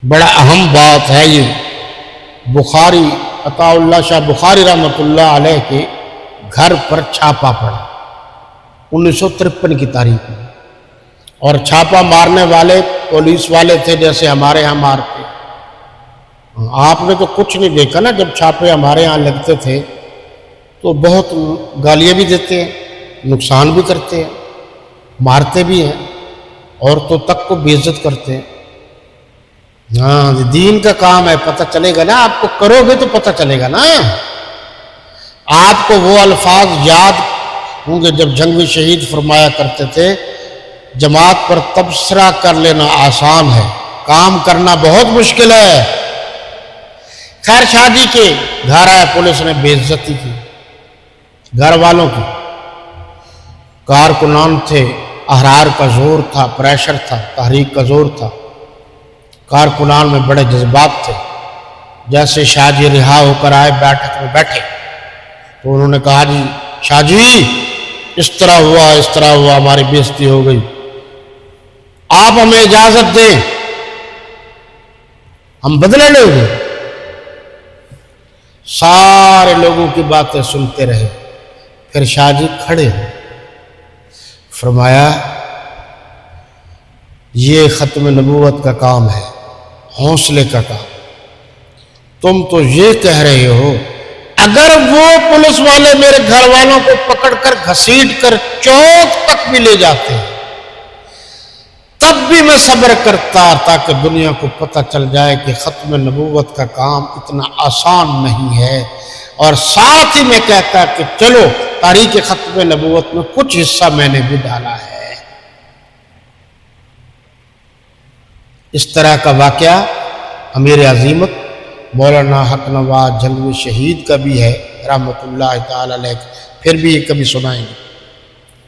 بڑا اہم بات ہے یہ۔ بخاری عطا اللہ شاہ بخاری رحمۃ اللہ علیہ کے گھر پر چھاپا پڑا 1953 کی تاریخ میں، اور چھاپا مارنے والے پولیس والے تھے جیسے ہمارے ہاں مارتے۔ آپ نے تو کچھ نہیں دیکھا نا، جب چھاپے ہمارے ہاں لگتے تھے تو بہت گالیاں بھی دیتے ہیں، نقصان بھی کرتے ہیں، مارتے بھی ہیں، عورتوں تک کو بے عزت کرتے ہیں۔ ہاں دین کا کام ہے، پتہ چلے گا نا، آپ کو کرو گے تو پتہ چلے گا نا۔ آپ کو وہ الفاظ یاد ہوں گے جب جنگ میں شہید فرمایا کرتے تھے، جماعت پر تبصرہ کر لینا آسان ہے، کام کرنا بہت مشکل ہے۔ خیر شاہ جی کے گھر آئے، پولیس نے بے عزتی کی، گھر والوں کی، کارکنان تھے، احرار کا زور تھا، پریشر تھا، تحریک کا زور تھا، کارکنان میں بڑے جذبات تھے۔ جیسے شاہ جی رہا ہو کر آئے، بیٹھک میں بیٹھے تو انہوں نے کہا جی شاہ جی اس طرح ہوا، ہماری بے عزتی ہو گئی، آپ ہمیں اجازت دیں، ہم بدلے لیں گے۔ سارے لوگوں کی باتیں سنتے رہے، پھر شاہ جی کھڑے ہو، فرمایا یہ ختم نبوت کا کام ہے، حوصلے کا کام۔ تم تو یہ کہہ رہے ہو اگر وہ پولیس والے میرے گھر والوں کو پکڑ کر گھسیٹ کر چوک تک بھی لے جاتے ہیں تب بھی میں صبر کرتا، تاکہ دنیا کو پتہ چل جائے کہ ختم نبوت کا کام اتنا آسان نہیں ہے، اور ساتھ ہی میں کہتا کہ چلو تاریخ ختم نبوت میں کچھ حصہ میں نے بھی ڈالا ہے۔ اس طرح کا واقعہ امیر عظیمت مولانا حق نواز جنگوی شہید کا بھی ہے رحمۃ اللہ تعالی علیہ، پھر بھی یہ کبھی سنائیں گے۔